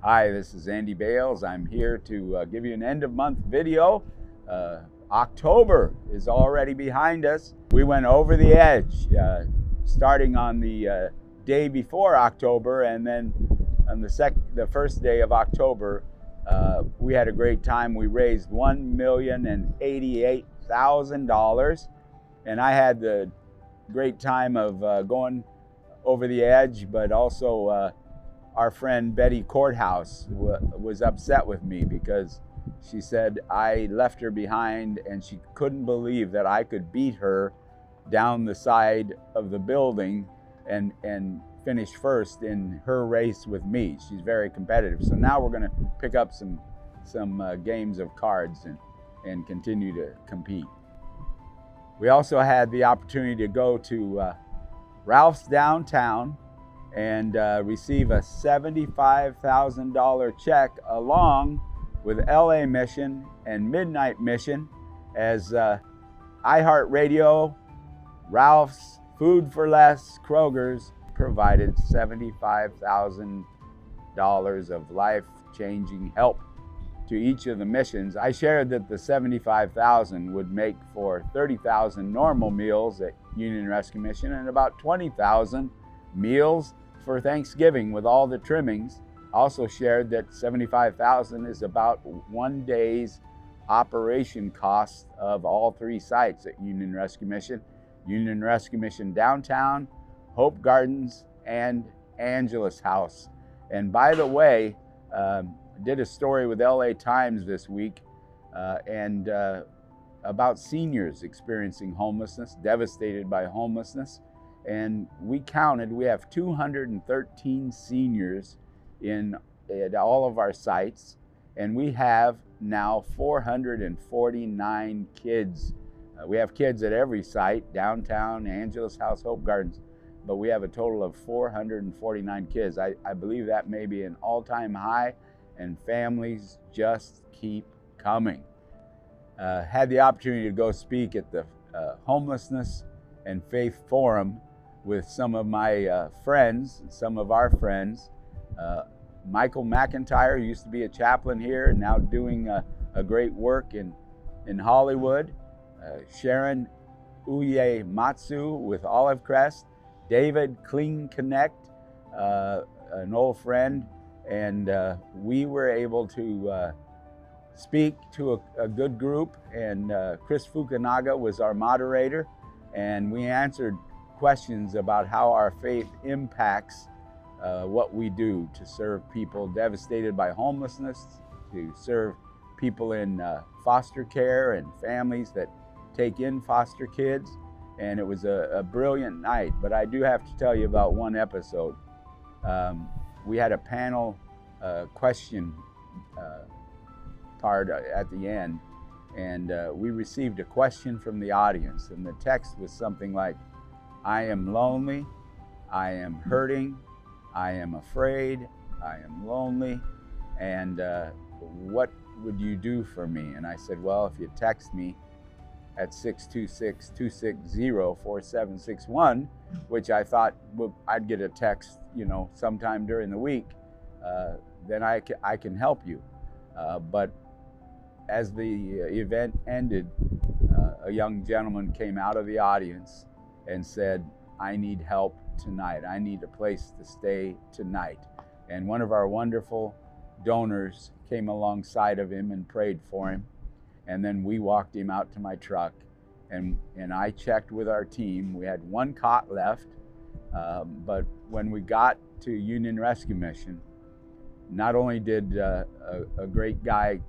Hi, this is Andy Bales. I'm here to give you an end of month video. October is already behind us. We went over the edge, starting on the day before October, and then on the first day of October, we had a great time. We raised $1,088,000, and I had the great time of going over the edge, but also our friend Betty Courthouse was upset with me because she said I left her behind and she couldn't believe that I could beat her down the side of the building and finish first in her race with me. She's very competitive. So now we're going to pick up some games of cards and continue to compete. We also had the opportunity to go to Ralph's downtown and receive a $75,000 check along with LA Mission and Midnight Mission as iHeartRadio, Ralph's, Food for Less, Kroger's provided $75,000 of life-changing help to each of the missions. I shared that the $75,000 would make for 30,000 normal meals at Union Rescue Mission and about 20,000 meals for Thanksgiving with all the trimmings. Also shared that $75,000 is about 1 day's operation cost of all 3 sites at Union Rescue Mission Downtown, Hope Gardens, and Angelus House. And by the way, did a story with LA Times this week about seniors experiencing homelessness, devastated by homelessness. And we have 213 seniors at all of our sites, and we have now 449 kids. We have kids at every site, downtown, Angelus House, Hope Gardens, but we have a total of 449 kids. I believe that may be an all-time high, and families just keep coming. Had the opportunity to go speak at the Homelessness and Faith Forum with some of my friends, some of our friends. Michael McIntyre used to be a chaplain here and now doing a great work in Hollywood. Sharon Uyematsu with Olive Crest. David Clean Connect, an old friend. And we were able to speak to a good group, and Chris Fukunaga was our moderator, and we answered questions about how our faith impacts what we do to serve people devastated by homelessness, to serve people in foster care and families that take in foster kids. And it was a brilliant night. But I do have to tell you about one episode. We had a panel question part at the end, and we received a question from the audience, and the text was something like, I am lonely, I am hurting, I am afraid, I am lonely, and what would you do for me? And I said, well, if you text me at 626-260-4761, which I thought I'd get a text, sometime during the week, then I can help you. But as the event ended, a young gentleman came out of the audience and said, I need help tonight. I need a place to stay tonight. And one of our wonderful donors came alongside of him and prayed for him. And then we walked him out to my truck, and I checked with our team. We had 1 cot left, but when we got to Union Rescue Mission, not only did a great guy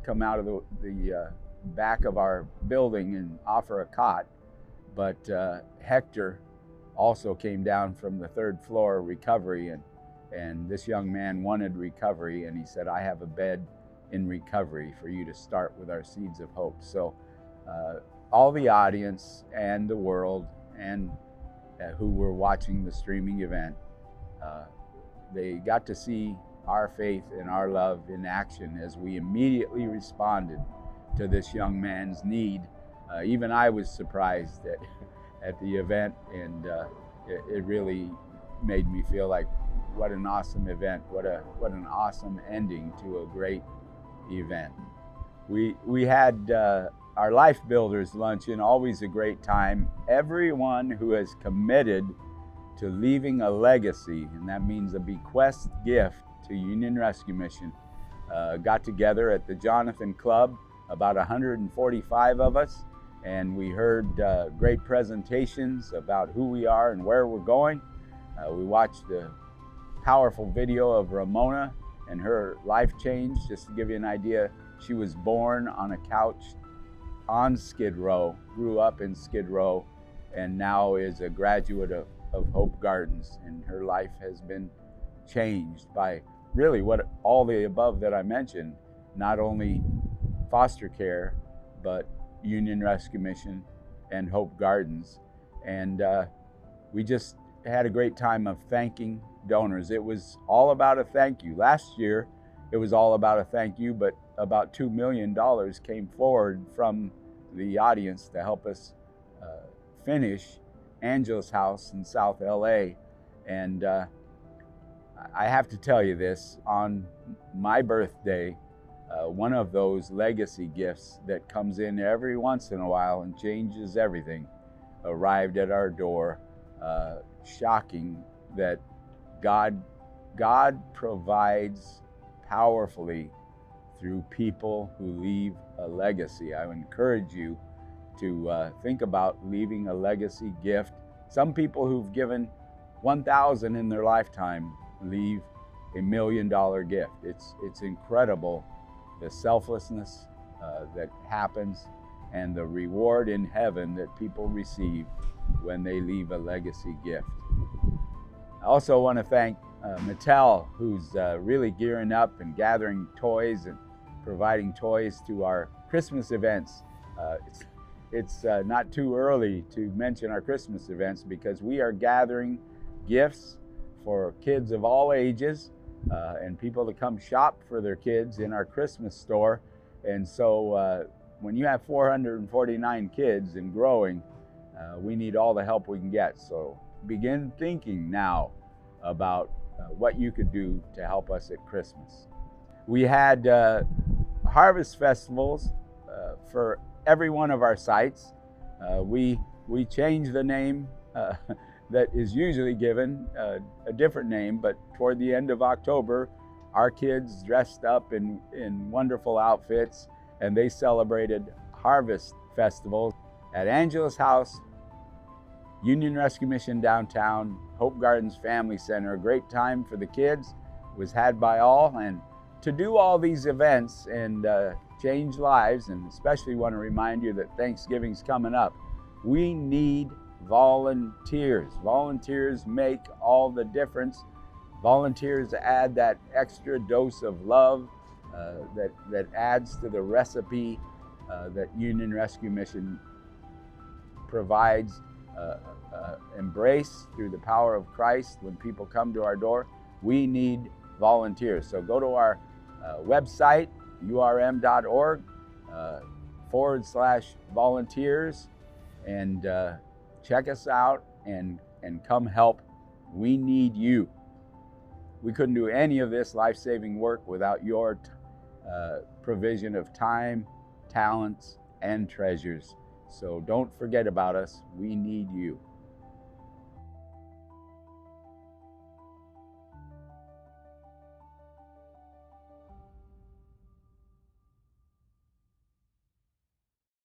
come out of the back of our building and offer a cot, but Hector also came down from the 3rd floor recovery, and this young man wanted recovery, and he said, I have a bed in recovery for you to start with our Seeds of Hope. So all the audience and the world and who were watching the streaming event, they got to see our faith and our love in action as we immediately responded to this young man's need. Even I was surprised at the event, and it really made me feel like what an awesome event, what an awesome ending to a great event. We had our Life Builders Luncheon, always a great time. Everyone who has committed to leaving a legacy, and that means a bequest gift to Union Rescue Mission, got together at the Jonathan Club, about 145 of us, and we heard great presentations about who we are and where we're going. We watched a powerful video of Ramona and her life change. Just to give you an idea, she was born on a couch on Skid Row, grew up in Skid Row, and now is a graduate of Hope Gardens, and her life has been changed by really what all the above that I mentioned, not only foster care, but Union Rescue Mission and Hope Gardens. And we just had a great time of thanking donors. It was all about a thank you. Last year, it was all about a thank you, but about $2 million came forward from the audience to help us finish Angela's house in South LA. And I have to tell you this, on my birthday, one of those legacy gifts that comes in every once in a while and changes everything arrived at our door. Shocking that God provides powerfully through people who leave a legacy. I would encourage you to think about leaving a legacy gift. Some people who've given $1,000 in their lifetime leave $1 million gift. It's incredible, the selflessness that happens and the reward in heaven that people receive when they leave a legacy gift. I also want to thank Mattel, who's really gearing up and gathering toys and providing toys to our Christmas events. It's not too early to mention our Christmas events because we are gathering gifts for kids of all ages and people to come shop for their kids in our Christmas store. And so when you have 449 kids and growing, we need all the help we can get. So begin thinking now about what you could do to help us at Christmas. We had harvest festivals for every one of our sites. We changed the name that is usually given, a different name, but toward the end of October, our kids dressed up in wonderful outfits, and they celebrated Harvest Festival at Angela's house, Union Rescue Mission downtown, Hope Gardens Family Center. A great time for the kids, was had by all. And to do all these events and change lives, and especially want to remind you that Thanksgiving's coming up, we need volunteers. Volunteers make all the difference. Volunteers add that extra dose of love that adds to the recipe that Union Rescue Mission provides. Embrace through the power of Christ. When people come to our door, we need volunteers. So go to our website, urm.org /volunteers, and check us out and come help. We need you. We couldn't do any of this life-saving work without your provision of time, talents, and treasures. So don't forget about us. We need you.